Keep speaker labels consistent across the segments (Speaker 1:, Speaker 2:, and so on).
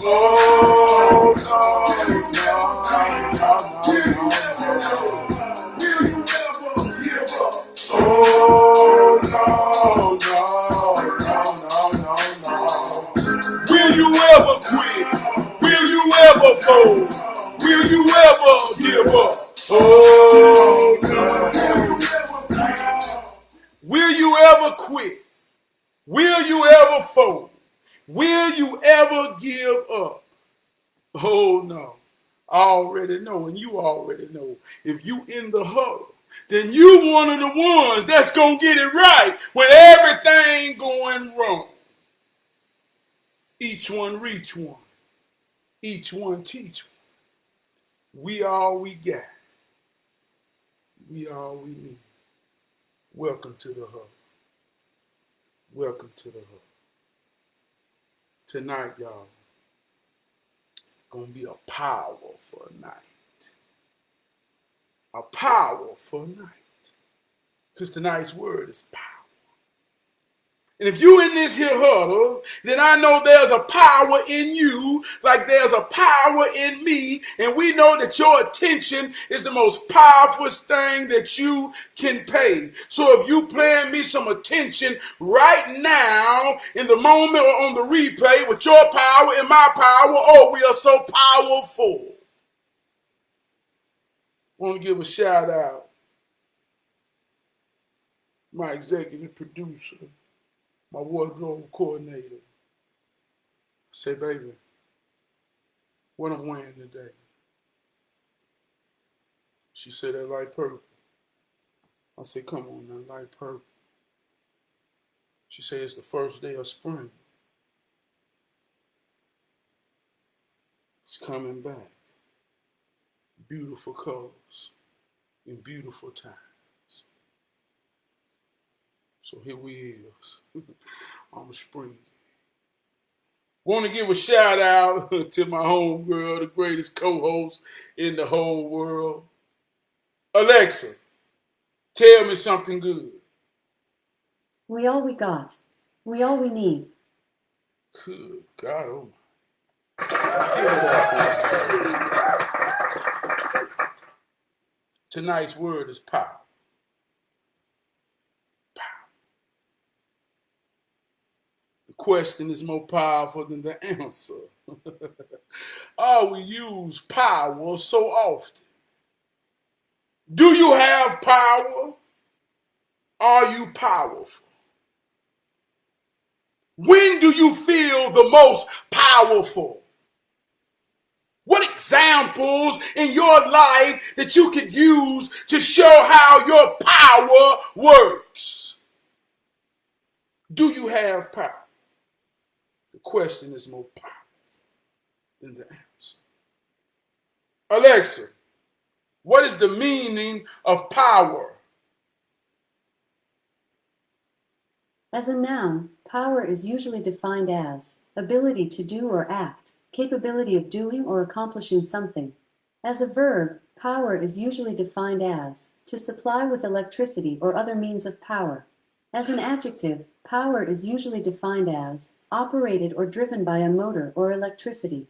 Speaker 1: Oh, no, no. Will you ever quit? Will you ever fold? Will you ever give up? Oh, no. Will you ever quit? Will you ever fold? Will you ever give up? Oh, no. I already know, and you already know. If you in the huddle, then you one of the ones that's going to get it right when everything going wrong. Each one reach one. Each one teach one. We all we got. We all we need. Welcome to the huddle. Welcome to the huddle. Tonight, y'all, gonna be a powerful night. A powerful night. Because tonight's word is power. And if you in this here huddle, then I know there's a power in you, like there's a power in me, and we know that your attention is the most powerful thing that you can pay. So if you paying me some attention right now, in the moment or on the replay, with your power and my power, oh, we are so powerful. I want to give a shout out, my executive producer, my wardrobe coordinator. I say, baby, what I'm wearing today? She said, that light purple. I said, come on now, light purple. She said, it's the first day of spring. It's coming back. Beautiful colors in beautiful times. So here we is. I'm spring. Want to give a shout out to my homegirl, the greatest co-host in the whole world. Alexa, tell me something good.
Speaker 2: We all we got. We all we need.
Speaker 1: Good God, oh my. Give it up for me. Tonight's word is power. Power. The question is more powerful than the answer. Oh, we use power so often. Do you have power? Are you powerful? When do you feel the most powerful? What examples in your life that you could use to show how your power works? Do you have power? The question is more powerful than the answer. Alexa, what is the meaning of power?
Speaker 2: As a noun, power is usually defined as ability to do or act, capability of doing or accomplishing something. As a verb, power is usually defined as to supply with electricity or other means of power. As an adjective, power is usually defined as operated or driven by a motor or electricity.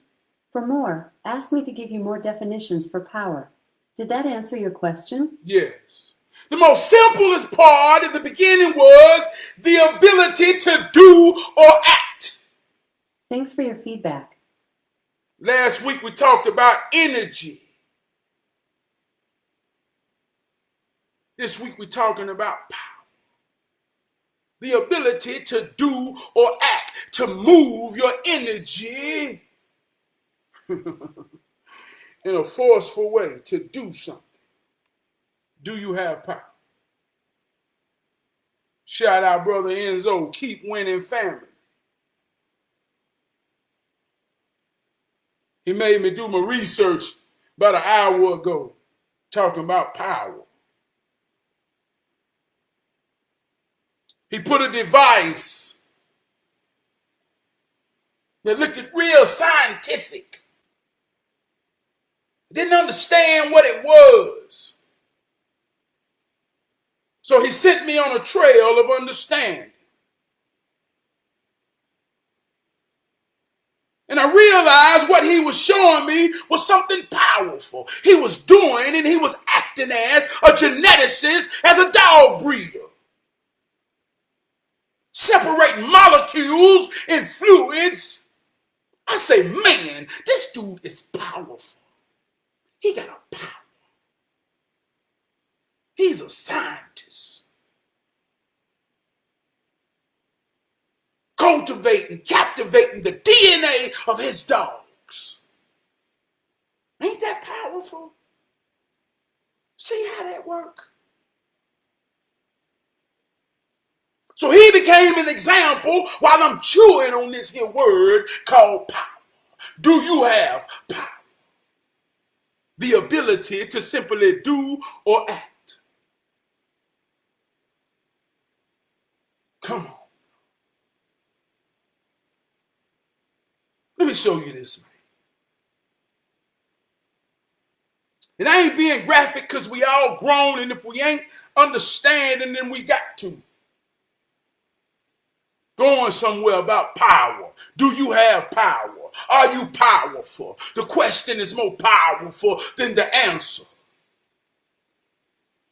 Speaker 2: For more, ask me to give you more definitions for power. Did that answer your question?
Speaker 1: Yes. The most simplest part at the beginning was the ability to do or act.
Speaker 2: Thanks for your feedback.
Speaker 1: Last week we talked about energy. This week we're talking about power. The ability to do or act, to move your energy in a forceful way, to do something. Do you have power? Shout out brother Enzo, keep winning family. He made me do my research about an hour ago, talking about power. He put a device that looked real scientific. Didn't understand what it was. So he sent me on a trail of understanding. And I realized what he was showing me was something powerful. He was doing and he was acting as a geneticist, as a dog breeder. Separating molecules and fluids. I say, man, this dude is powerful. He got a power. He's a scientist. Cultivating, captivating the DNA of his dogs. Ain't that powerful? See how that works? So he became an example while I'm chewing on this here word called power. Do you have power? The ability to simply do or act. Come on. Let me show you this, man. It ain't being graphic because we all grown, and if we ain't understanding, then we got to. Going somewhere about power. Do you have power? Are you powerful? The question is more powerful than the answer.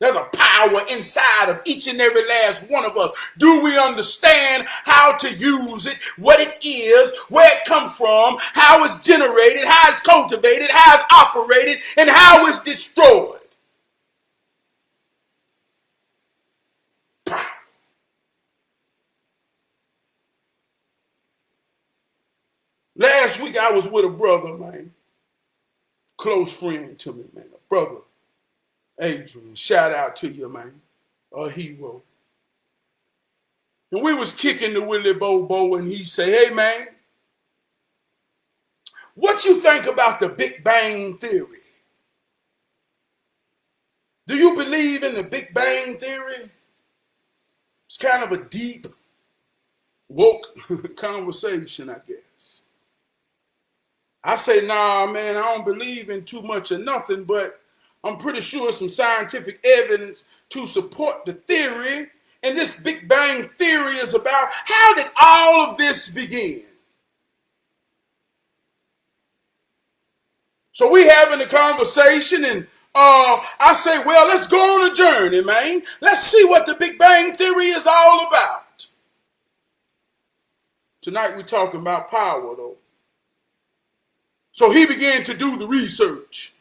Speaker 1: There's a power inside of each and every last one of us. Do we understand how to use it, what it is, where it comes from, how it's generated, how it's cultivated, how it's operated, and how it's destroyed? Power. Last week I was with a brother, man. Close friend to me, man. A brother. Adrian, shout out to you, man. A hero. And we was kicking the Willie Bobo, and he say, hey, man, what you think about the Big Bang Theory? Do you believe in the Big Bang Theory? It's kind of a deep, woke conversation, I guess. I say, nah, man, I don't believe in too much of nothing, but I'm pretty sure some scientific evidence to support the theory. And this Big Bang Theory is about how did all of this begin? So we having a conversation, and I say, well, let's go on a journey, man. Let's see what the Big Bang Theory is all about. Tonight we're talking about power, though. So he began to do the research.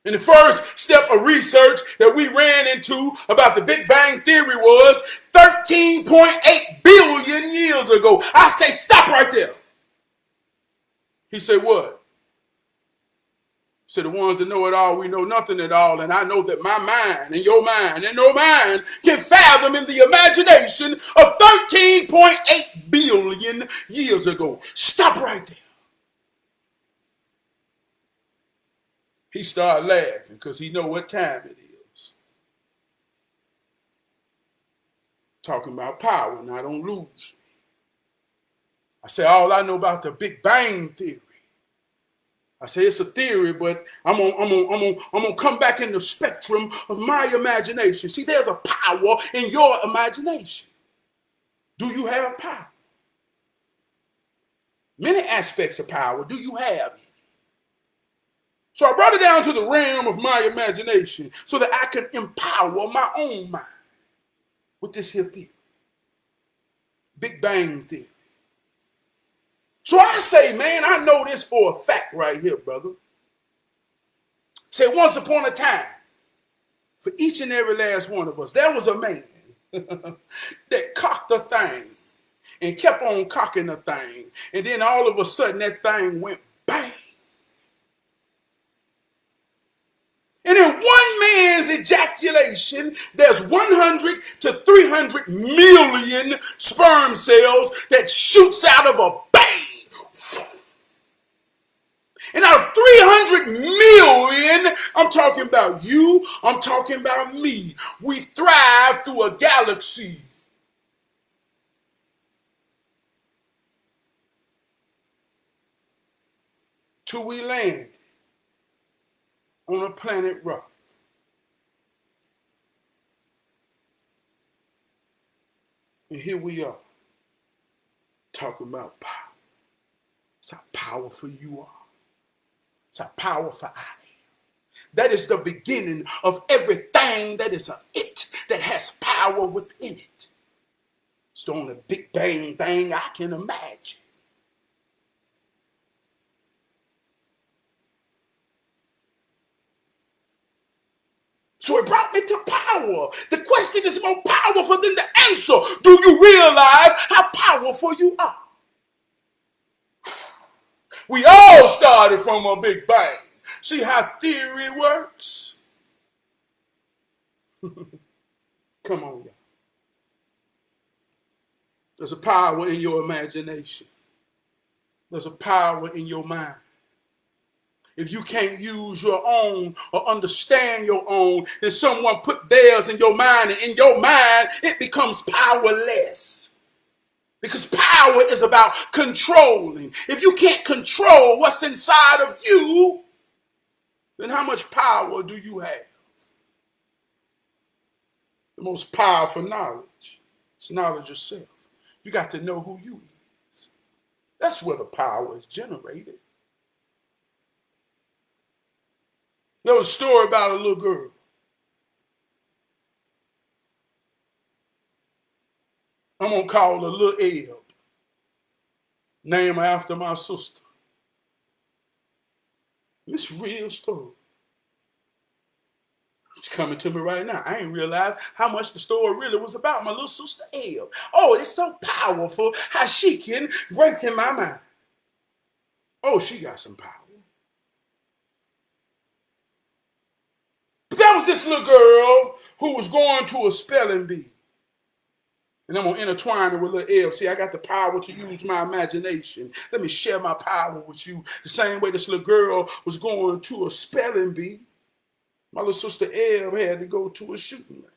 Speaker 1: And the first step of research that we ran into about the Big Bang Theory was 13.8 billion years ago. I say, stop right there. He said, what? He said, the ones that know it all, we know nothing at all. And I know that my mind and your mind and no mind can fathom in the imagination of 13.8 billion years ago. Stop right there. He started laughing because he know what time it is. Talking about power, and I don't lose. I say, all I know about the Big Bang Theory. I say it's a theory, but I'm gonna come back in the spectrum of my imagination. See, there's a power in your imagination. Do you have power? Many aspects of power. Do you have it? So I brought it down to the realm of my imagination so that I can empower my own mind with this here theory. Big Bang Theory. So I say, man, I know this for a fact right here, brother. Say, once upon a time, for each and every last one of us, there was a man that cocked a thing and kept on cocking the thing. And then all of a sudden, that thing went bang. And in one man's ejaculation, there's 100 to 300 million sperm cells that shoots out of a bang. And out of 300 million, I'm talking about you, I'm talking about me. We thrive through a galaxy. Till we land on a planet rock. And here we are. Talking about power. It's how powerful you are. It's how powerful I am. That is the beginning of everything that is a it that has power within it. It's the only big bang thing I can imagine. So it brought me to power. The question is more powerful than the answer. Do you realize how powerful you are? We all started from a big bang. See how theory works? Come on, y'all. There's a power in your imagination. There's a power in your mind. If you can't use your own or understand your own, then someone put theirs in your mind, and in your mind, it becomes powerless. Because power is about controlling. If you can't control what's inside of you, then how much power do you have? The most powerful knowledge is knowledge of self. You got to know who you is. That's where the power is generated. There was a story about a little girl. I'm going to call her Little Eb. Name her after my sister. This real story. It's coming to me right now. I ain't realized how much the story really was about my little sister Eb. Oh, it's so powerful how she can break in my mind. Oh, she got some power. But that was this little girl who was going to a spelling bee. And I'm going to intertwine it with Little Eb. See, I got the power to use my imagination. Let me share my power with you. The same way this little girl was going to a spelling bee, my little sister Eb had to go to a shooting range.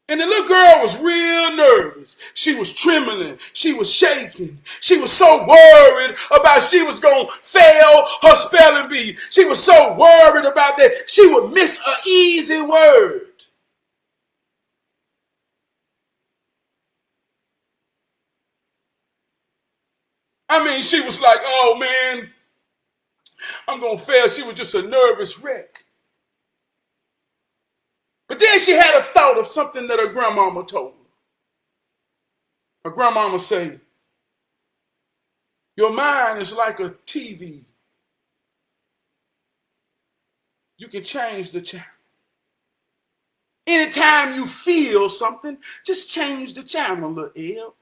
Speaker 1: And the little girl was real nervous. She was trembling. She was shaking. She was so worried about she was going to fail her spelling bee. She was so worried about that she would miss an easy word. I mean, she was like, oh man, I'm going to fail. She was just a nervous wreck. But then she had a thought of something that her grandmama told her. Her grandmama said, your mind is like a TV. You can change the channel. Anytime you feel something, just change the channel, Little Eb.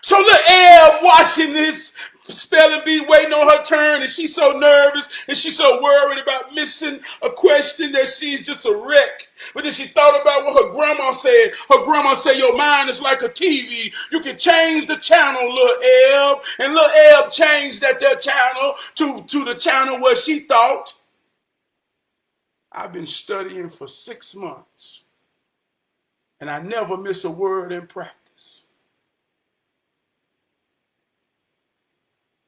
Speaker 1: So Little Eb watching this spelling bee, waiting on her turn, and she's so nervous and she's so worried about missing a question that she's just a wreck. But then she thought about what her grandma said. Her grandma said, your mind is like a TV. You can change the channel, Little Eb. And Little Eb changed that channel to the channel where she thought. I've been studying for 6 months, and I never miss a word in practice.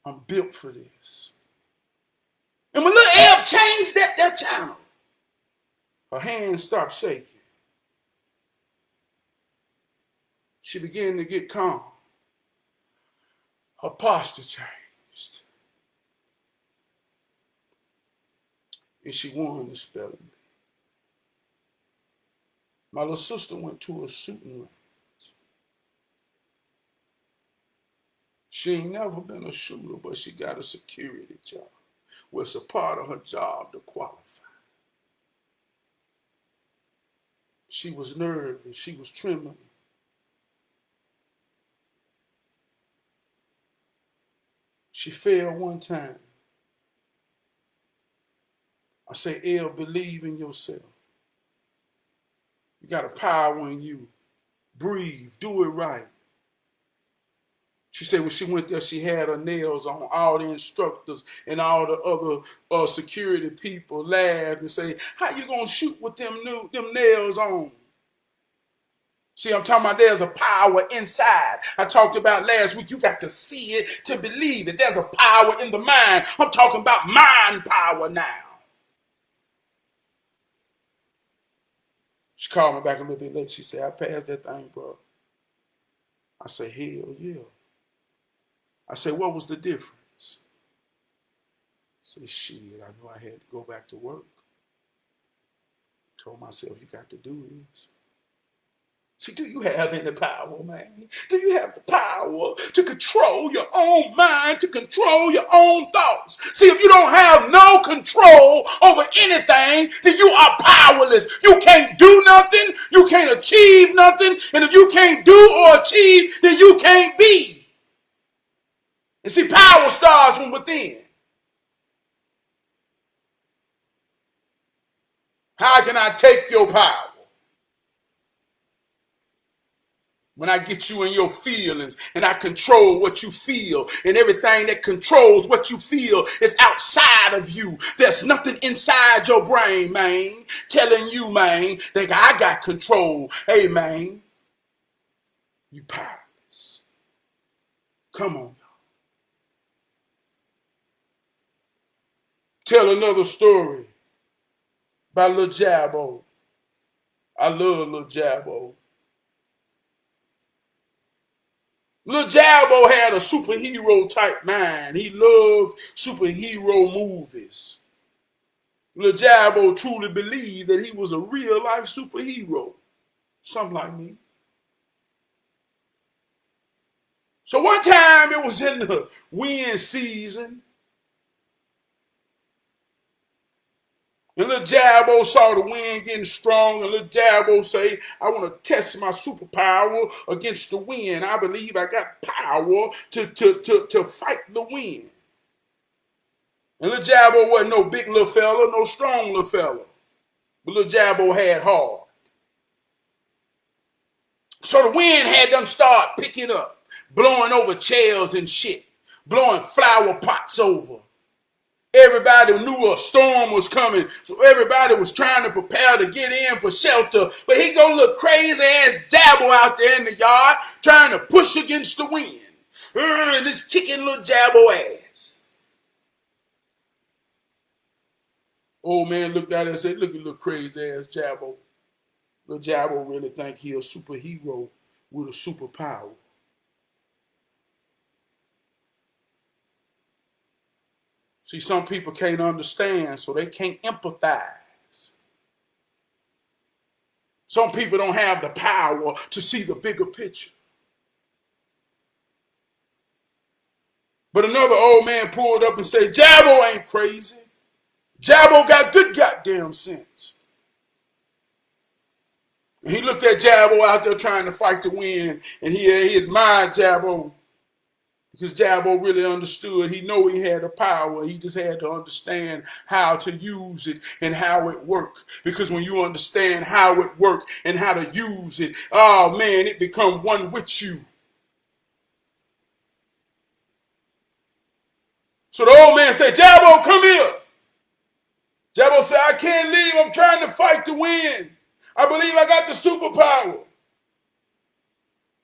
Speaker 1: I'm built for this. And when Little Eb changed that channel, her hands stopped shaking. She began to get calm. Her posture changed. And she won the spelling bee. My little sister went to a shooting range. She ain't never been a shooter, but she got a security job where it's a part of her job to qualify. She was nervous. She was trembling. She fell one time. I say, Eb, believe in yourself. You got a power in you. Breathe. Do it right. She said when she went there, she had her nails on. All the instructors and all the other security people laughed and say, how you going to shoot with them nails on? See, I'm talking about there's a power inside. I talked about last week, you got to see it to believe it. There's a power in the mind. I'm talking about mind power now. She called me back a little bit later. She said, I passed that thing, bro. I said, hell yeah. I said, what was the difference? I said, shit, I knew I had to go back to work. Told myself, you got to do this. See, do you have any power, man? Do you have the power to control your own mind, to control your own thoughts? See, if you don't have no control over anything, then you are powerless. You can't do nothing. You can't achieve nothing. And if you can't do or achieve, then you can't be. And see, power starts from within. How can I take your power? When I get you in your feelings and I control what you feel, and everything that controls what you feel is outside of you. There's nothing inside your brain, man, telling you, man, that I got control. Hey, man, you powerless. Come on, y'all. Tell another story about Lil Jabbo. I love Lil Jabbo. Lil Jabbo had a superhero type mind. He loved superhero movies. Lil Jabbo truly believed that he was a real life superhero. Something like me. So one time it was in the wind season. And Lil Jabbo saw the wind getting strong, and Lil Jabbo say, I want to test my superpower against the wind. I believe I got power to fight the wind. And Lil Jabbo wasn't no big little fella, no strong little fella. But Lil Jabbo had heart. So the wind had them start picking up, blowing over chairs and shit, blowing flower pots over. Everybody knew a storm was coming, so everybody was trying to prepare to get in for shelter. But he go look crazy ass Jabbo out there in the yard trying to push against the wind. And it's kicking Lil Jabbo ass. Old man looked at it and said, look at little crazy ass Jabbo. Lil Jabbo really think he a superhero with a superpower. See, some people can't understand, so they can't empathize. Some people don't have the power to see the bigger picture. But another old man pulled up and said, Jabbo ain't crazy. Jabbo got good goddamn sense. And he looked at Jabbo out there trying to fight the wind, and he admired Jabbo. Because Jabbo really understood. He knew he had the power. He just had to understand how to use it and how it worked. Because when you understand how it worked and how to use it, oh man, it becomes one with you. So the old man said, Jabbo, come here. Jabbo said, I can't leave. I'm trying to fight the wind. I believe I got the superpower.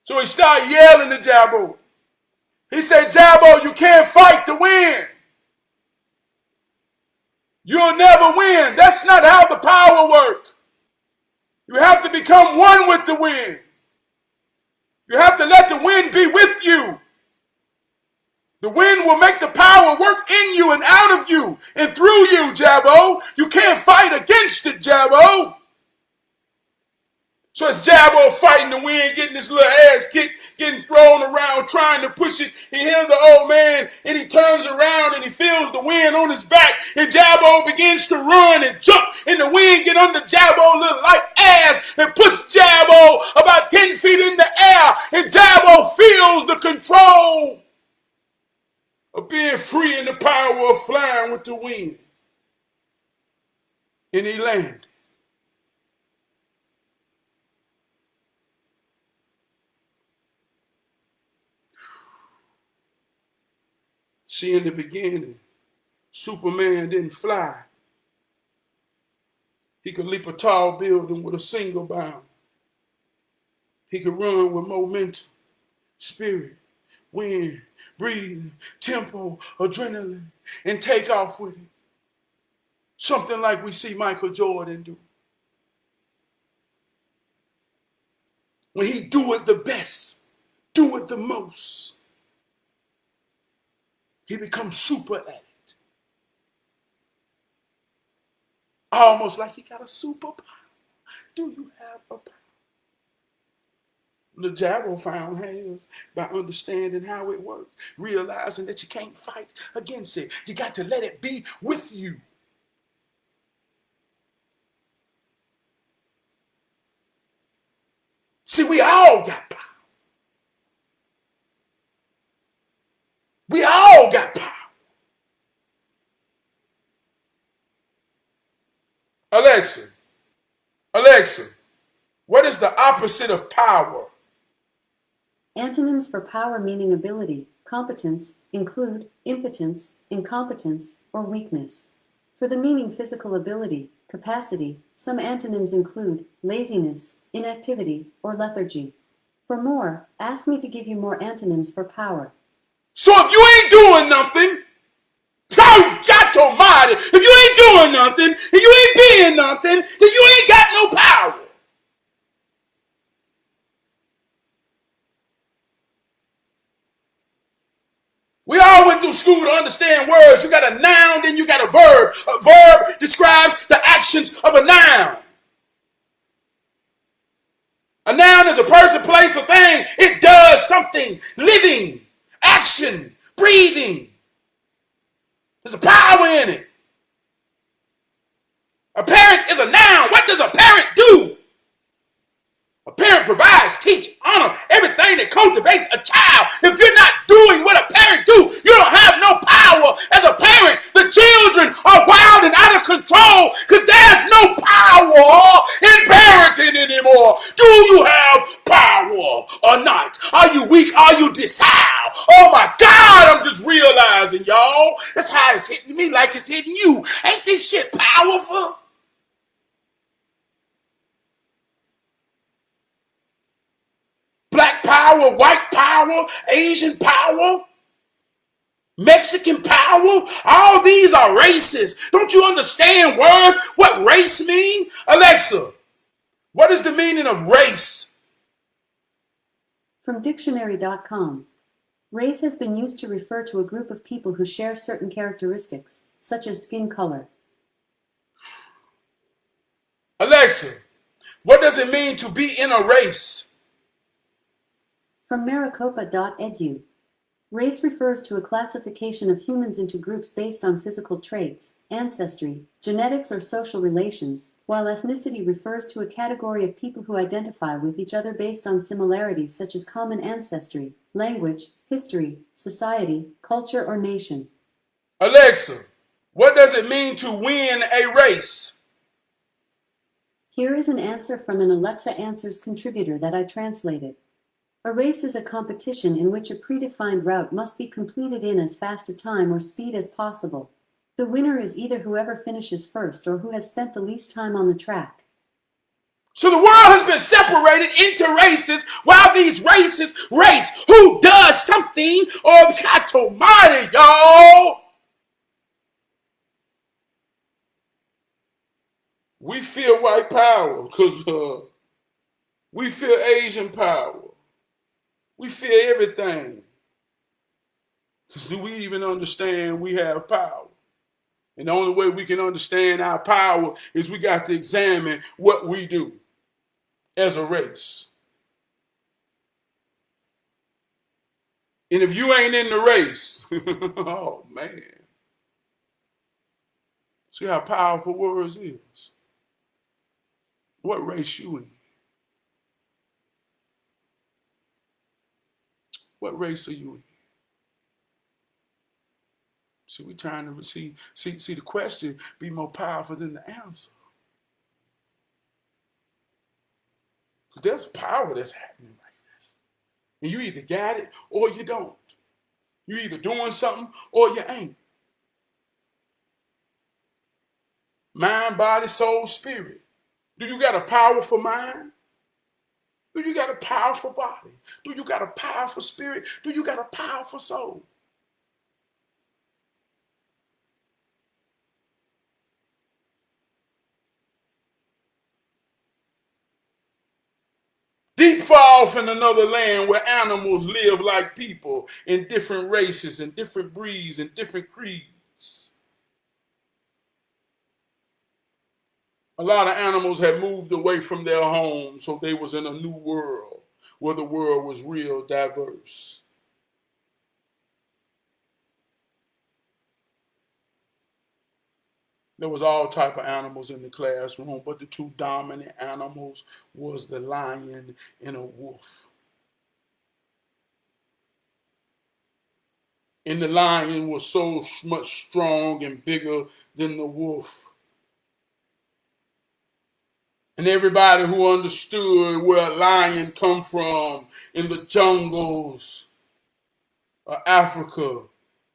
Speaker 1: So he started yelling at Jabbo. He said, Jabbo, you can't fight the wind. You'll never win. That's not how the power works. You have to become one with the wind. You have to let the wind be with you. The wind will make the power work in you and out of you and through you, Jabbo. You can't fight against it, Jabbo. So it's Jabbo fighting the wind, getting his little ass kicked, getting thrown around, trying to push it. He hears the old man, and he turns around, and he feels the wind on his back, and Jabbo begins to run and jump, and the wind get under Jabbo's little light ass and push Jabbo about 10 feet in the air, and Jabbo feels the control of being free and the power of flying with the wind. And he landed. See, in the beginning, Superman didn't fly. He could leap a tall building with a single bound. He could run with momentum, spirit, wind, breathing, tempo, adrenaline, and take off with it. Something like we see Michael Jordan do. when he do it the best, do it the most, he becomes super at it. Almost like he got a superpower. Do you have a power? The devil found hands by understanding how it works, realizing that you can't fight against it. You got to let it be with you. See, we all got power. We all got power. Alexa, what is the opposite of power?
Speaker 2: Antonyms for power meaning ability, competence, include impotence, incompetence, or weakness. For the meaning physical ability, capacity, some antonyms include laziness, inactivity, or lethargy. For more, ask me to give you more antonyms for power.
Speaker 1: So if you ain't doing nothing, God almighty, if you ain't doing nothing, if you ain't being nothing, then you ain't got no power. We all went through school to understand words. You got a noun, then you got a verb. A verb describes the actions of a noun. A noun is a person, place, or thing. It does something. Living, action, breathing. There's a power in it. A parent is a noun. What does a parent do? A parent provides, teach, honor, everything that cultivates a child. If you're not doing what a parent do, you don't have no power as a parent. The children are wild and out of control because there's no power in parenting anymore. Do you have power or not? Are you weak? Are you docile? Oh my God, I'm just realizing, y'all. That's how it's hitting me like it's hitting you. Ain't this shit powerful? Black power, white power, Asian power, Mexican power. All these are races. Don't you understand words? What race mean? Alexa, what is the meaning of race?
Speaker 2: From dictionary.com, race has been used to refer to a group of people who share certain characteristics, such as skin color.
Speaker 1: Alexa, what does it mean to be in a race?
Speaker 2: From maricopa.edu, race refers to a classification of humans into groups based on physical traits, ancestry, genetics, or social relations, while ethnicity refers to a category of people who identify with each other based on similarities such as common ancestry, language, history, society, culture, or nation.
Speaker 1: Alexa, what does it mean to win a race?
Speaker 2: Here is an answer from an Alexa Answers contributor that I translated. A race is a competition in which a predefined route must be completed in as fast a time or speed as possible. The winner is either whoever finishes first or who has spent the least time on the track.
Speaker 1: So the world has been separated into races while these races race. Who does something? Oh, God almighty, y'all. We feel white power because we feel Asian power. We feel everything. Because do we even understand we have power? And the only way we can understand our power is we got to examine what we do as a race. And if you ain't in the race, oh man. See how powerful words is. What race you in? What race are you in? See, we trying to see the question be more powerful than the answer. Because there's power that's happening right now. And you either got it or you don't. You either doing something or you ain't. Mind, body, soul, spirit. Do you got a powerful mind? Do you got a powerful body? Do you got a powerful spirit? Do you got a powerful soul? Deep far off in another land where animals live like people in different races and different breeds and different creeds. A lot of animals had moved away from their homes, so they was in a new world where the world was real diverse. There was all type of animals in the classroom, but the two dominant animals was the lion and a wolf. And the lion was so much strong and bigger than the wolf. And everybody who understood where a lion come from in the jungles of Africa,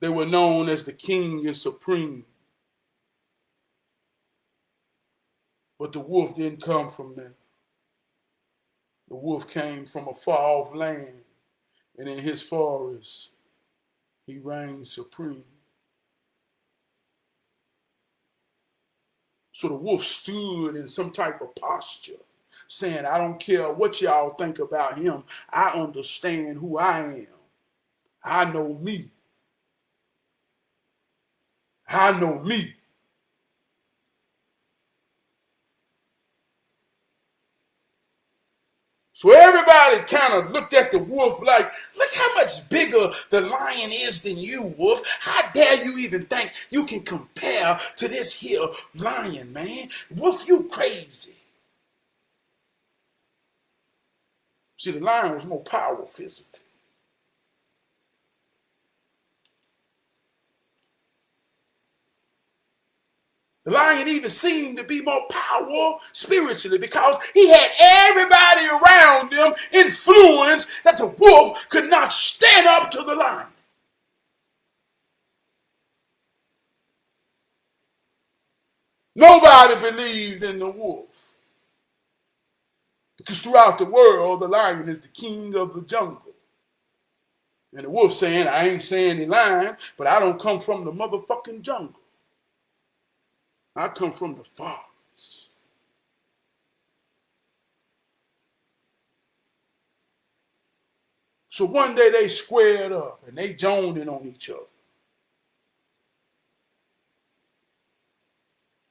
Speaker 1: they were known as the king and supreme. But the wolf didn't come from there. The wolf came from a far off land, and in his forest, he reigned supreme. So the wolf stood in some type of posture, saying, I don't care what y'all think about him. I understand who I am. I know me. I know me. So everybody kind of looked at the wolf like, look how much bigger the lion is than you, wolf. How dare you even think you can compare to this here lion, man? Wolf, you crazy. See, the lion was more powerful physically. The lion even seemed to be more powerful spiritually because he had everybody around him influenced that the wolf could not stand up to the lion. Nobody believed in the wolf because throughout the world, the lion is the king of the jungle. And the wolf saying, I ain't saying he lying, but I don't come from the motherfucking jungle. I come from the forest. So one day they squared up and they joined in on each other.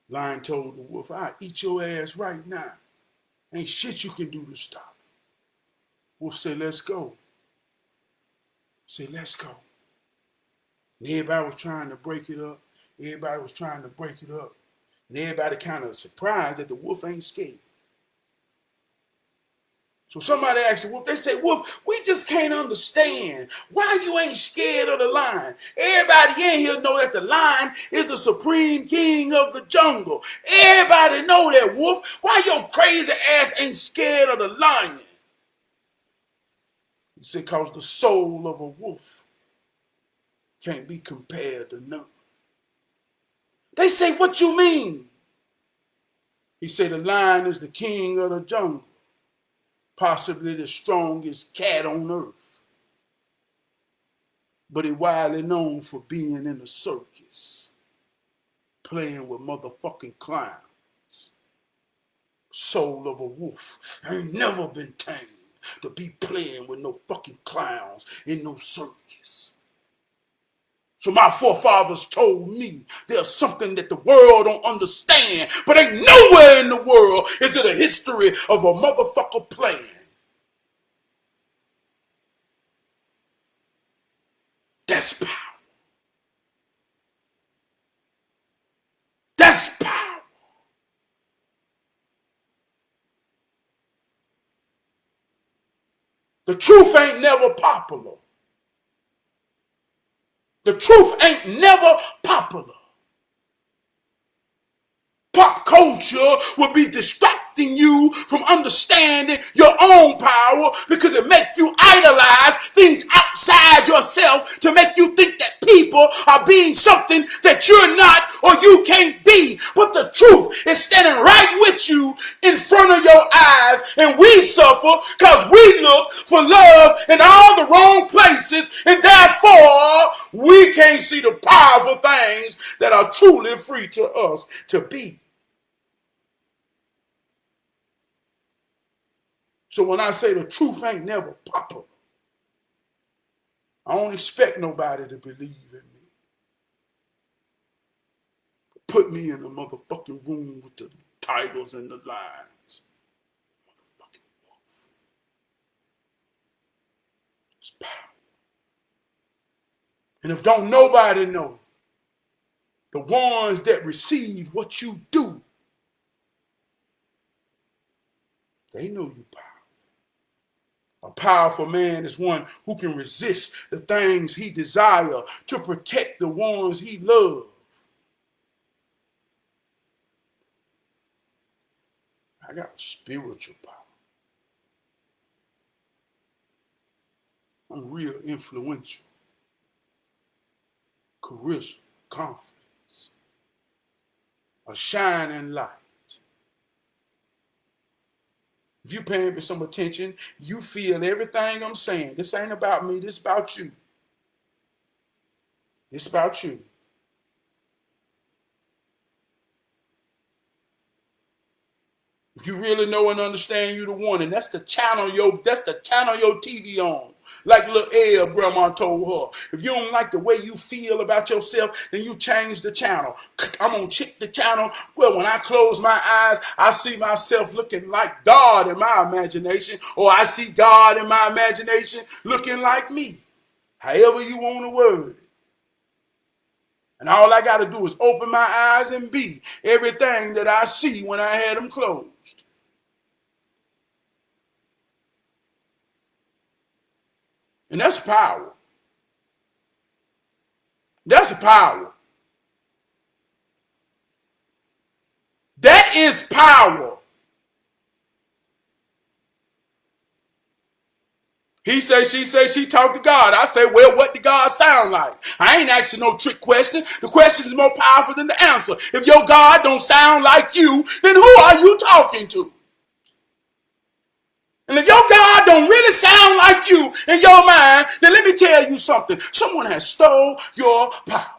Speaker 1: Lion told the wolf, I'll eat your ass right now. Ain't shit you can do to stop it. Wolf said, let's go. Say, let's go. And everybody was trying to break it up. And everybody kind of surprised that the wolf ain't scared. So somebody asked the wolf, they say, Wolf, we just can't understand why you ain't scared of the lion. Everybody in here know that the lion is the supreme king of the jungle. Everybody know that, Wolf. Why your crazy ass ain't scared of the lion? He said, because the soul of a wolf can't be compared to none. They say, what you mean? He said, the lion is the king of the jungle. Possibly the strongest cat on earth. But he's widely known for being in a circus, playing with motherfucking clowns. Soul of a wolf ain't never been tamed to be playing with no fucking clowns in no circus. So my forefathers told me there's something that the world don't understand, but ain't nowhere in the world is it a history of a motherfucker playing. That's power. That's power. The truth ain't never popular. The truth ain't never popular. Pop culture will be distracting you from understanding your own power because it makes you idolize things outside yourself to make you think that people are being something that you're not or you can't be. But the truth is standing right with you in front of your eyes, and we suffer because we look for love in all the wrong places, and therefore we can't see the powerful things that are truly free to us to be. So when I say the truth ain't never popular, I don't expect nobody to believe in me. Put me in the motherfucking room with the tigers and the lions. Motherfucking wolf. It's power. And if don't nobody know, the ones that receive what you do, they know you powerful. A powerful man is one who can resist the things he desires to protect the ones he loves. I got spiritual power. I'm real influential. Charisma, confidence, a shining light. If you paying me some attention, you feel everything I'm saying. This ain't about me, this about you. This about you. If you really know and understand, you the one, and that's the channel your TV on. Like little Elle, grandma told her. If you don't like the way you feel about yourself, then you change the channel. I'm gonna check the channel. Well, when I close my eyes, I see myself looking like God in my imagination, or I see God in my imagination looking like me. However you want to word it. And all I got to do is open my eyes and be everything that I see when I had them closed. And that's power. That's power. That is power. He say, she talk to God. I say, well, what did God sound like? I ain't asking no trick question. The question is more powerful than the answer. If your God don't sound like you, then who are you talking to? And if your God don't really sound like you in your mind, then let me tell you something. Someone has stole your power.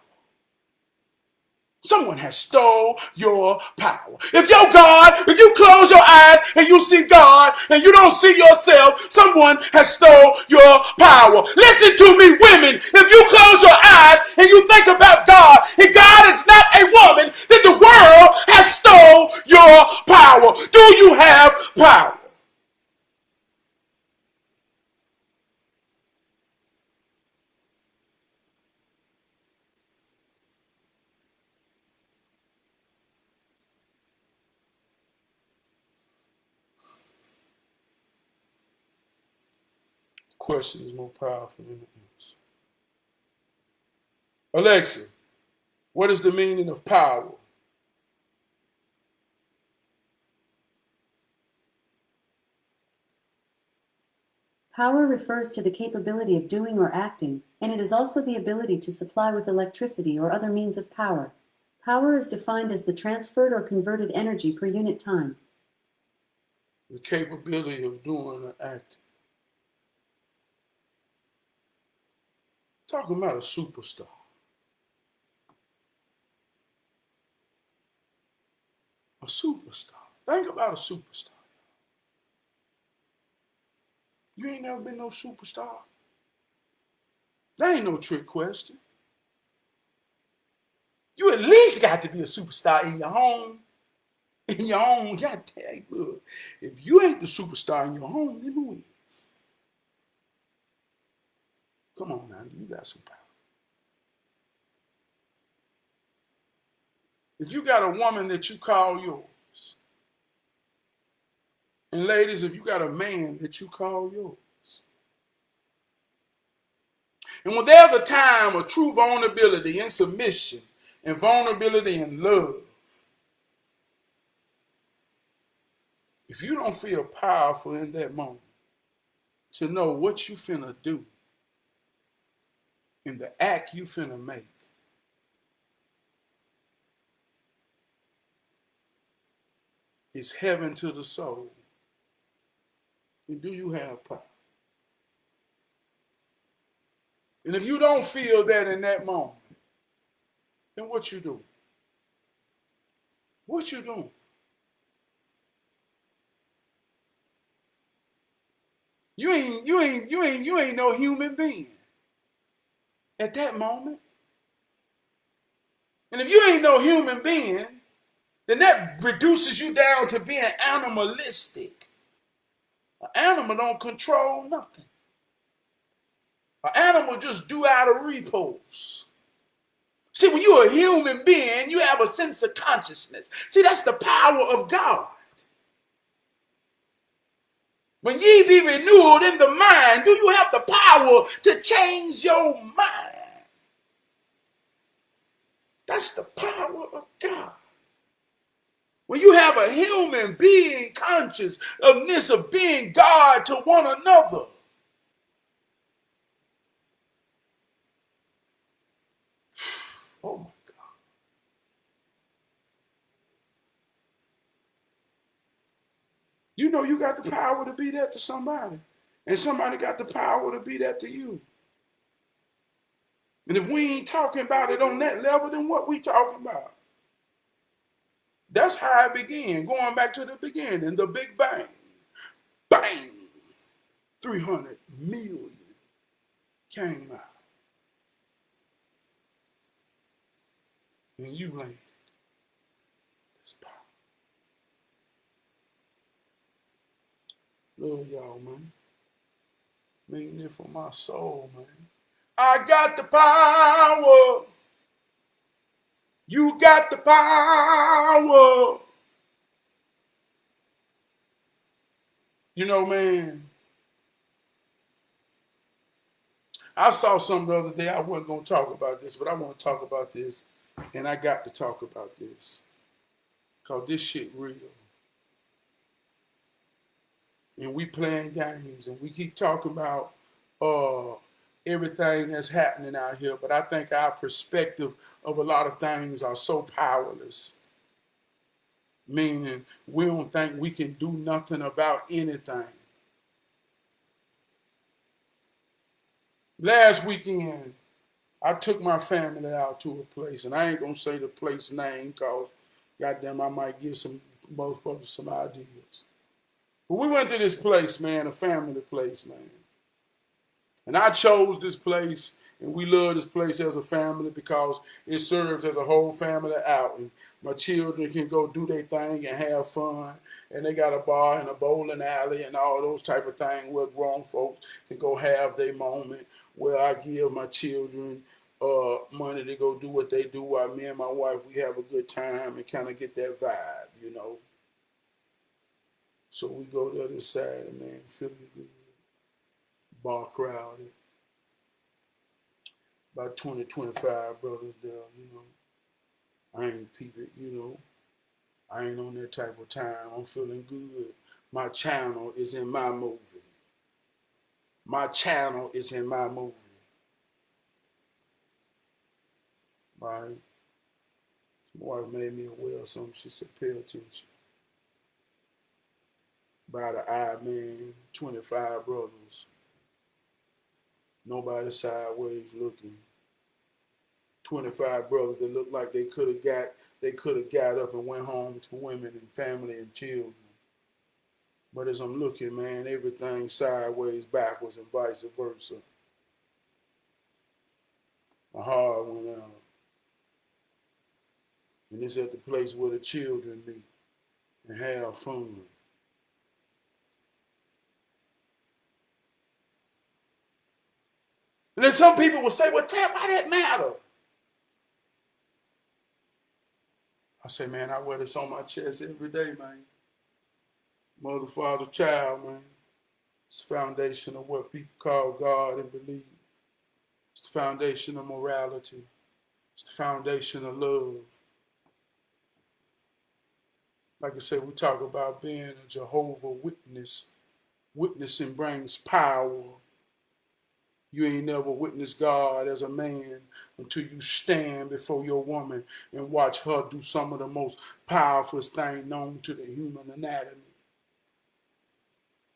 Speaker 1: Someone has stole your power. If you close your eyes and you see God and you don't see yourself, someone has stole your power. Listen to me, women. If you close your eyes and you think about God and God is not a woman, then the world has stole your power. Do you have power? The question is more powerful than the answer. Alexa, what is the meaning of power?
Speaker 2: Power refers to the capability of doing or acting, and it is also the ability to supply with electricity or other means of power. Power is defined as the transferred or converted energy per unit time.
Speaker 1: The capability of doing or acting. Talking about a superstar. A superstar. Think about a superstar. You ain't never been no superstar. That ain't no trick question. You at least got to be a superstar in your home. In your own goddamn look. If you ain't the superstar in your home, then who is? Come on now, you got some power. If you got a woman that you call yours, and ladies, if you got a man that you call yours, and when there's a time of true vulnerability and submission, and vulnerability and love, if you don't feel powerful in that moment to know what you finna do in the act you finna make, is heaven to the soul, then do you have power? And if you don't feel that in that moment, then what you do? What you doing? You ain't no human being at that moment. And if you ain't no human being, then that reduces you down to being animalistic. An animal don't control nothing. An animal just do out of repose. See, when you're a human being, you have a sense of consciousness. See, that's the power of God. When ye be renewed in the mind, do you have the power to change your mind? That's the power of God. When you have a human being consciousness of being God to one another, oh my God. You know you got the power to be that to somebody. And somebody got the power to be that to you. And if we ain't talking about it on that level, then what we talking about? That's how it began, going back to the beginning, the Big Bang. Bang! 300 million came out. And you landed this power. Love y'all, man. Meaning it for my soul, man. I got the power. You got the power. You know, man, I saw something the other day. I wasn't going to talk about this, but I want to talk about this. And I got to talk about this. Because this shit real. And we playing games. And we keep talking about everything that's happening out here. But I think our perspective of a lot of things are so powerless. Meaning we don't think we can do nothing about anything. Last weekend, I took my family out to a place, and I ain't gonna say the place name because, goddamn, I might give some motherfuckers some ideas. But we went to this place, man, a family place, man. And I chose this place, and we love this place as a family because it serves as a whole family outing. My children can go do their thing and have fun, and they got a bar and a bowling alley and all those type of things where grown folks can go have their moment, where I give my children money to go do what they do while me and my wife, we have a good time and kind of get that vibe, you know. So we go the other side, man, feeling good. Bar crowded. About 20, 25 brothers there, you know. I ain't peep it, you know. I ain't on that type of time. I'm feeling good. My channel is in my movie. My channel is in my movie. Right? My wife made me aware of something. She said, pay attention. By the eye, man, 25 brothers. Nobody sideways looking. 25 brothers that looked like they could have got up and went home to women and family and children. But as I'm looking, man, everything sideways, backwards, and vice versa. My heart went out. And it's at the place where the children meet and have fun. And then some people will say, well, Tab, why that matter? I say, man, I wear this on my chest every day, man. Mother, father, child, man. It's the foundation of what people call God and believe. It's the foundation of morality. It's the foundation of love. Like I said, we talk about being a Jehovah Witness. Witnessing brings power. You ain't never witnessed God as a man until you stand before your woman and watch her do some of the most powerful things known to the human anatomy.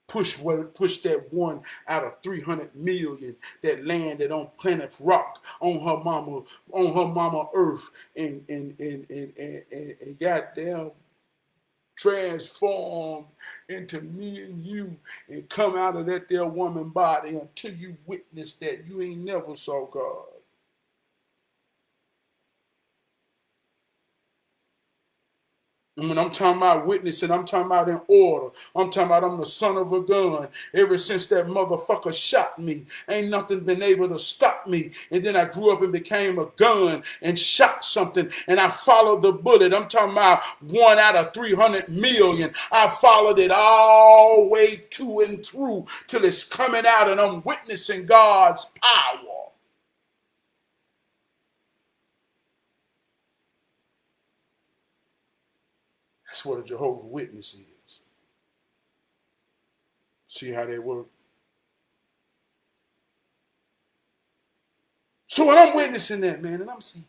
Speaker 1: Push that one out of 300 million that landed on planet Rock on her mama Earth and goddamn transform into me and you and come out of that there woman body until you witness that you ain't never saw God. And when I'm talking about witnessing, I'm talking about in order. I'm talking about I'm the son of a gun. Ever since that motherfucker shot me, ain't nothing been able to stop me. And then I grew up and became a gun and shot something, and I followed the bullet. I'm talking about 1 out of 300 million. I followed it all the way to and through till it's coming out, and I'm witnessing God's power. That's what a Jehovah's Witness is. See how they work? So when I'm witnessing that, man, and I'm seeing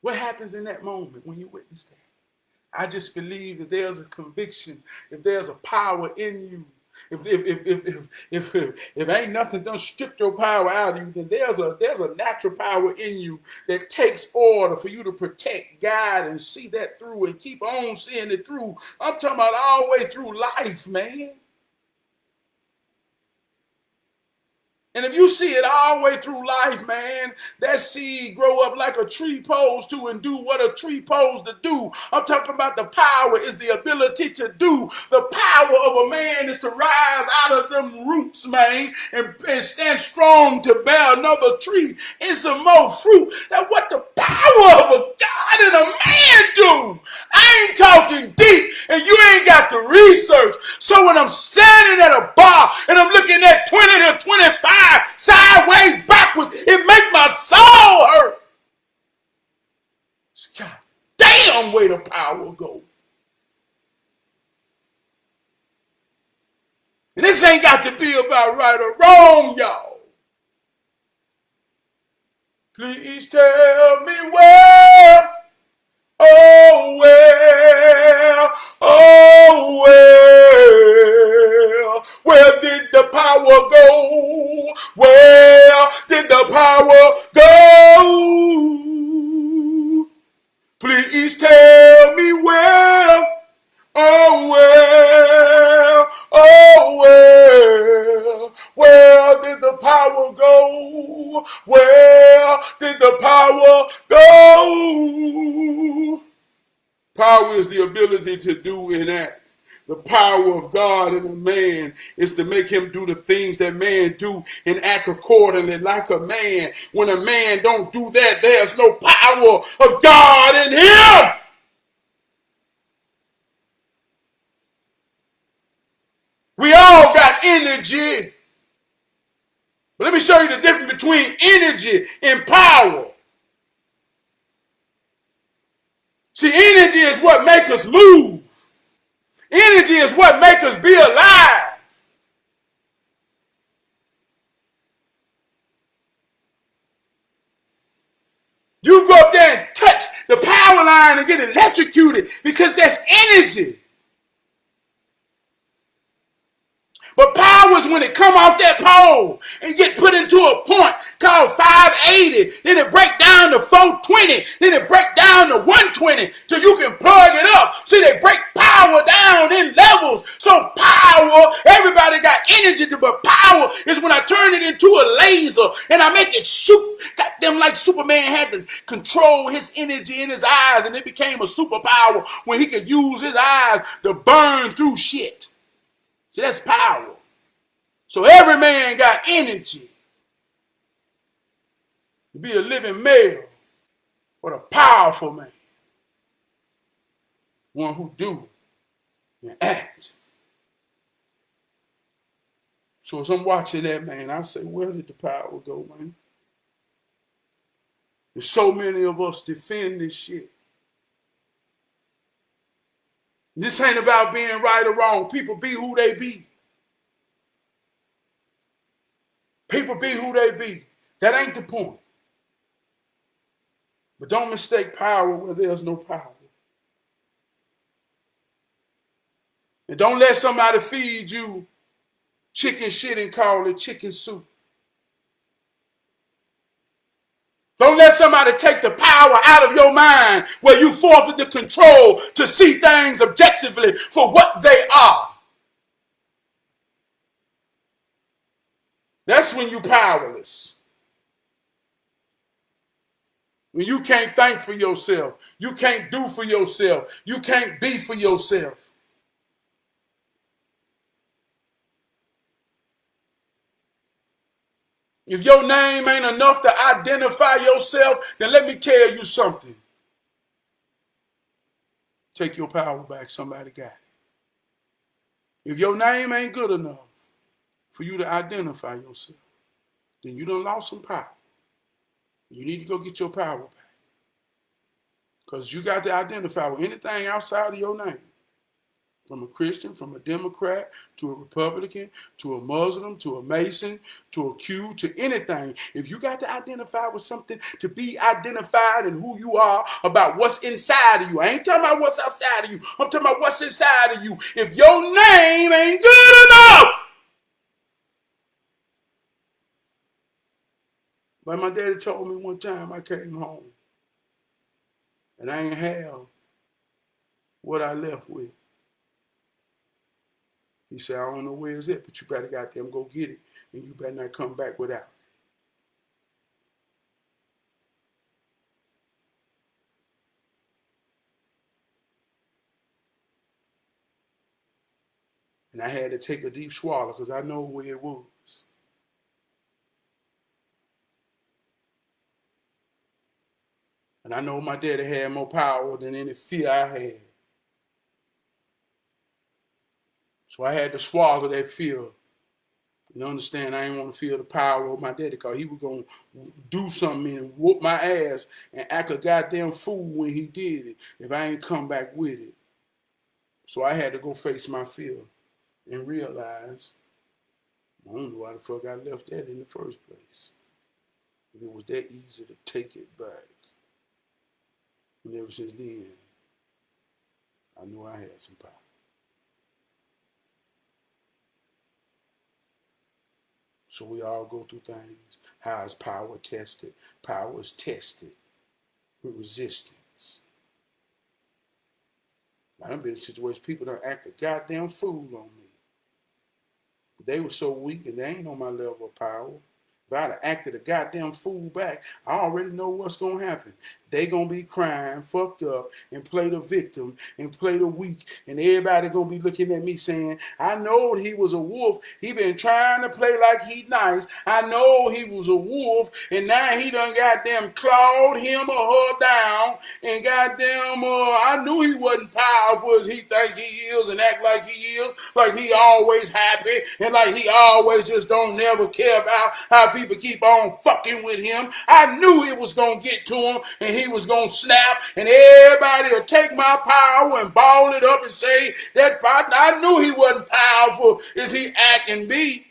Speaker 1: what happens in that moment when you witness that, I just believe that there's a conviction, if there's a power in you, if ain't nothing done stripped your power out of you, then there's a natural power in you that takes order for you to protect, guide, and see that through and keep on seeing it through. I'm talking about all the way through life, man. And if you see it all the way through life, man, that seed grow up like a tree posed to and do what a tree posed to do. I'm talking about the power is the ability to do. The power of a man is to rise out of them roots, man, and stand strong to bear another tree and some more fruit. That's what the power of a God and a man do. I ain't talking deep, and you ain't got the research. So when I'm standing at a bar and I'm looking at 20 to 25, sideways, backwards, it make my soul hurt. It's God damn way the power go. And this ain't got to be about right or wrong, y'all. Please tell me where, oh where did the power go? Where did the power go? Please tell me where, where did the power go? Where did the power go? Power is the ability to do and act. The power of God in a man is to make him do the things that man do and act accordingly like a man. When a man don't do that, there's no power of God in him. We all got energy. But let me show you the difference between energy and power. See, energy is what makes us move. Energy is what makes us be alive. You go up there and touch the power line and get electrocuted because that's energy. But power is when it come off that pole and get put into a point called 580. Then it break down to 420. Then it break down to 120 till you can plug it up. See, they break power down in levels. So power, everybody got energy, but power is when I turn it into a laser and I make it shoot. Got them like Superman had to control his energy in his eyes, and it became a superpower when he could use his eyes to burn through shit. See, that's power. So every man got energy to be a living male, but a powerful man. One who do and act. So as I'm watching that, man, I say, where did the power go, man? There's so many of us defend this shit. This ain't about being right or wrong. People be who they be. People be who they be. That ain't the point. But don't mistake power where there's no power. And don't let somebody feed you chicken shit and call it chicken soup. Don't let somebody take the power out of your mind where you forfeit the control to see things objectively for what they are. That's when you're powerless. When you can't think for yourself, you can't do for yourself, you can't be for yourself. If your name ain't enough to identify yourself, then let me tell you something. Take your power back. Somebody got it. If your name ain't good enough for you to identify yourself, then you done lost some power. You need to go get your power back. Because you got to identify with anything outside of your name. From a Christian, from a Democrat, to a Republican, to a Muslim, to a Mason, to a Q, to anything. If you got to identify with something to be identified in who you are about what's inside of you. I ain't talking about what's outside of you. I'm talking about what's inside of you. If your name ain't good enough. Like my daddy told me one time, I came home and I ain't have what I left with. He said, I don't know where it's at, but you better goddamn go get it, and you better not come back without it. And I had to take a deep swallow because I know where it was. And I know my daddy had more power than any fear I had. So I had to swallow that fear. You understand, I didn't want to feel the power of my daddy because he was going to do something and whoop my ass and act a goddamn fool when he did it if I ain't come back with it. So I had to go face my fear and realize I don't know why the fuck I left that in the first place. If it was that easy to take it back. And ever since then, I knew I had some power. So we all go through things. How is power tested? Power is tested with resistance. I've been in situations people don't act a goddamn fool on me. But they were so weak and they ain't on my level of power. If I'd have acted a goddamn fool back, I already know what's going to happen. They going to be crying, fucked up, and play the victim, and play the weak. And everybody going to be looking at me saying, I know he was a wolf. He been trying to play like he nice. I know he was a wolf, and now he done goddamn clawed him or her down. And goddamn, I knew he wasn't powerful as he think he is and act like he is. Like he always happy, and like he always just don't never care about how people keep on fucking with him. I knew it was going to get to him, and he was going to snap, and everybody will take my power and ball it up and say that partner, I knew he wasn't powerful as he act and be.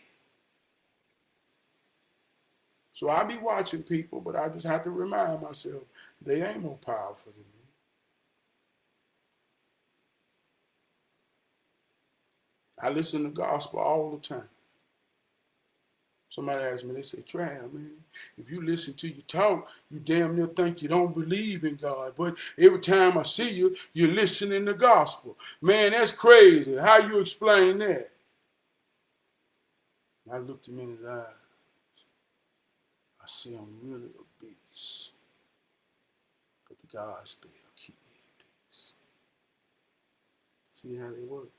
Speaker 1: So I be watching people, but I just have to remind myself, they ain't more powerful than me. I listen to gospel all the time. Somebody asked me, they say, Trav, man, if you listen to you talk, you damn near think you don't believe in God. But every time I see you, you're listening to gospel. Man, that's crazy. How you explain that? I looked him in his eyes. I see I'm really obese. But the gospel keep me in peace. See how they work?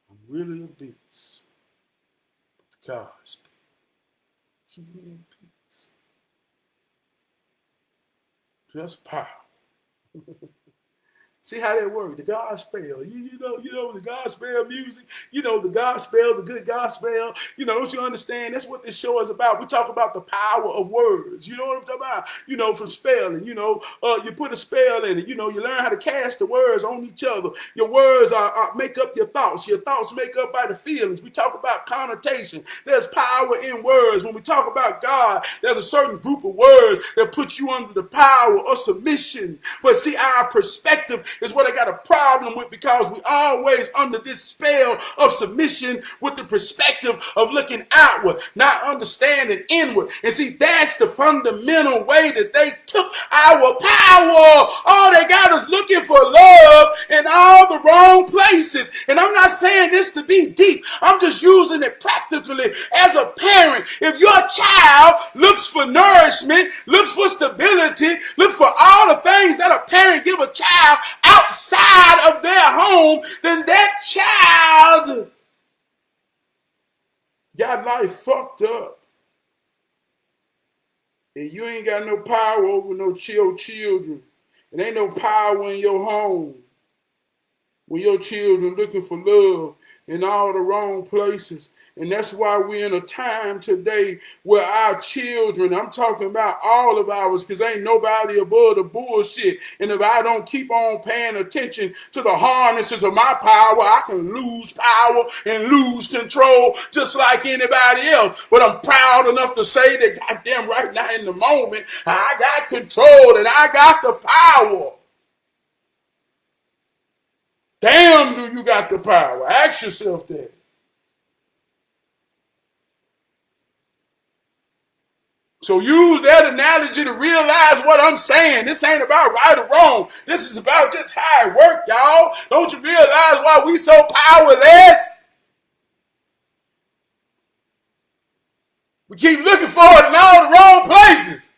Speaker 1: I'm really obese. God's keep me in peace. Just power. See how that works? The gospel. You know the gospel music. You know the gospel, the good gospel. Don't you understand? That's what this show is about. We talk about the power of words. You know what I'm talking about? From spelling. You put a spell in it. You learn how to cast the words on each other. Your words make up your thoughts. Your thoughts make up by the feelings. We talk about connotation. There's power in words. When we talk about God, there's a certain group of words that put you under the power of submission. But see, our perspective is what I got a problem with, because we always under this spell of submission with the perspective of looking outward, not understanding inward. And see, that's the fundamental way that they took our power. All they got us looking for love in all the wrong places. And I'm not saying this to be deep. I'm just using it practically as a parent. If your child looks for nourishment, looks for stability, look for all the things that a parent give a child outside of their home, then that child got life fucked up. And you ain't got no power over no children. It ain't no power in your home when your children looking for love in all the wrong places. And that's why we're in a time today where our children, I'm talking about all of ours, because ain't nobody above the bullshit. And if I don't keep on paying attention to the harnesses of my power, I can lose power and lose control just like anybody else. But I'm proud enough to say that goddamn right now in the moment, I got control and I got the power. Damn, do you got the power? Ask yourself that. So use that analogy to realize what I'm saying. This ain't about right or wrong. This is about just how it works, y'all. Don't you realize why we so powerless? We keep looking for it in all the wrong places.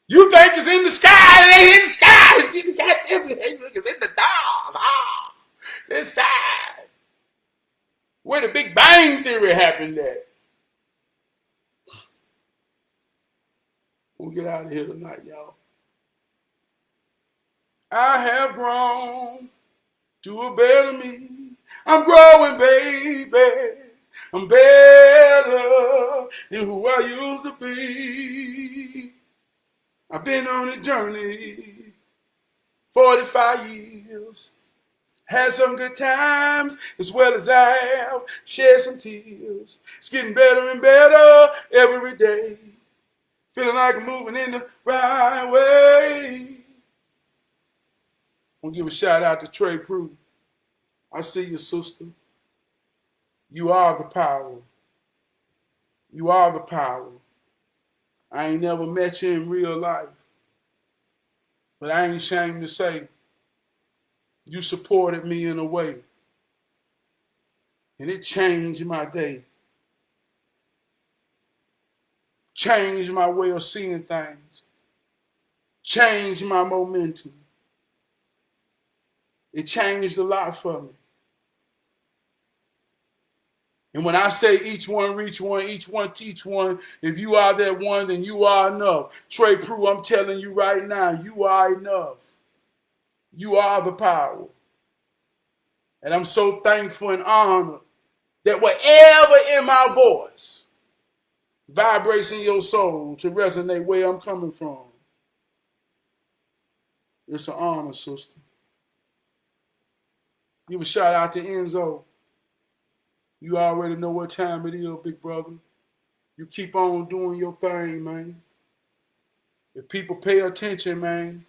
Speaker 1: You think it's in the sky, it ain't in the sky. It's in the dark. It's inside. Where the Big Bang Theory happened at. We'll get out of here tonight, y'all. I have grown to a better me. I'm growing, baby. I'm better than who I used to be. I've been on a journey 45 years. Had some good times as well as I have shed some tears. It's getting better and better every day. Feeling like I'm moving in the right way. I want to give a shout out to Trey Prue. I see you, sister. You are the power. You are the power. I ain't never met you in real life, but I ain't ashamed to say you supported me in a way, and it changed my day. Changed my way of seeing things. Changed my momentum. It changed a lot for me. And when I say each one reach one, each one teach one, if you are that one, then you are enough. Trey Prue, I'm telling you right now, you are enough. You are the power. And I'm so thankful and honored that whatever in my voice vibrates in your soul to resonate where I'm coming from. It's an honor, sister. Give a shout out to Enzo. You already know what time it is, big brother. You keep on doing your thing, man. If people pay attention, man,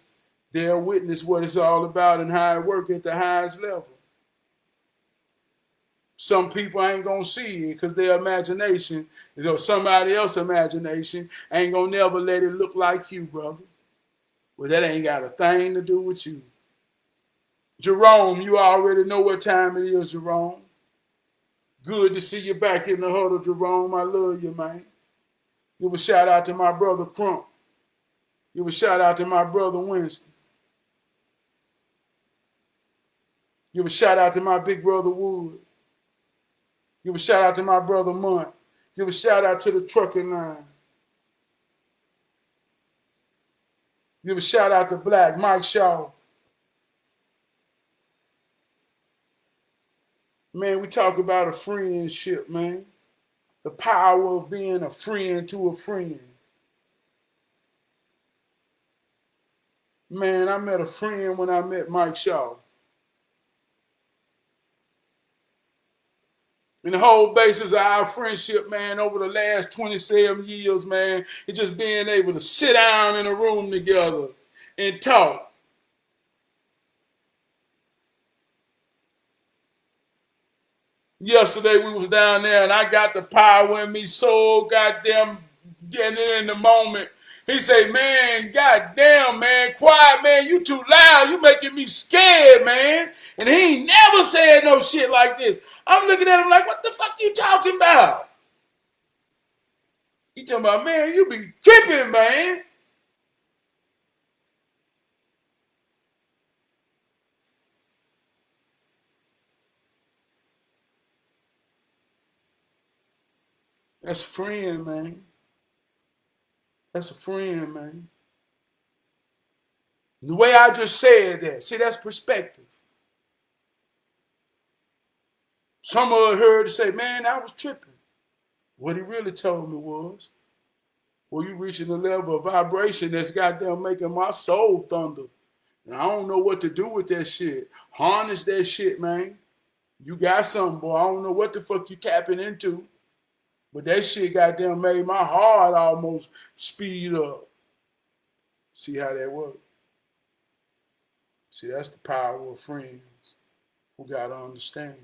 Speaker 1: they'll witness what it's all about and how it works at the highest level. Some people ain't gonna see it because their imagination, somebody else's imagination ain't gonna never let it look like you, brother. Well, that ain't got a thing to do with you. Jerome, you already know what time it is, Jerome. Good to see you back in the huddle, Jerome. I love you, man. Give a shout out to my brother Crump. Give a shout out to my brother Winston. Give a shout out to my big brother Wood. Give a shout out to my brother Munt. Give a shout out to the trucking line. Give a shout out to Black Mike Shaw. Man, we talk about a friendship, man. The power of being a friend to a friend. Man, I met a friend when I met Mike Shaw. And the whole basis of our friendship, man, over the last 27 years, man, is just being able to sit down in a room together and talk. Yesterday we was down there and I got the power in me so goddamn getting in the moment. He say, man, goddamn, man, quiet, man, you too loud. You making me scared, man. And he ain't never said no shit like this. I'm looking at him like, what the fuck you talking about? He talking about, man, you be tripping, man. That's a friend, man. That's a friend, man. The way I just said that, see, that's perspective. Some of it heard say, man, I was tripping. What he really told me was, well, you reaching a level of vibration that's goddamn making my soul thunder. And I don't know what to do with that shit. Harness that shit, man. You got something, boy. I don't know what the fuck you tapping into. But that shit goddamn made my heart almost speed up. See how that works? See, that's the power of friends who gotta understand.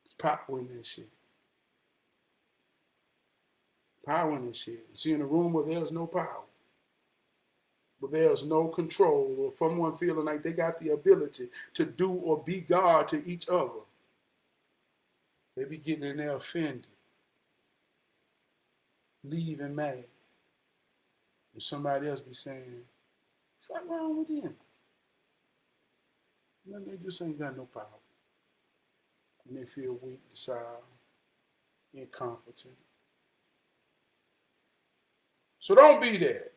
Speaker 1: There's power in this shit. Power in this shit. See, in a room where there's no power, but there's no control, or someone feeling like they got the ability to do or be God to each other, they be getting in there offended, leaving mad. And somebody else be saying, what's wrong with them? And they just ain't got no power. And they feel weak, desire, incompetent. So don't be that.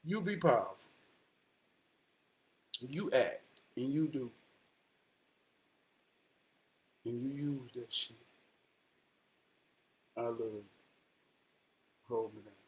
Speaker 1: You be powerful. You act and you do. And you use that shit. I love you. Hold me down.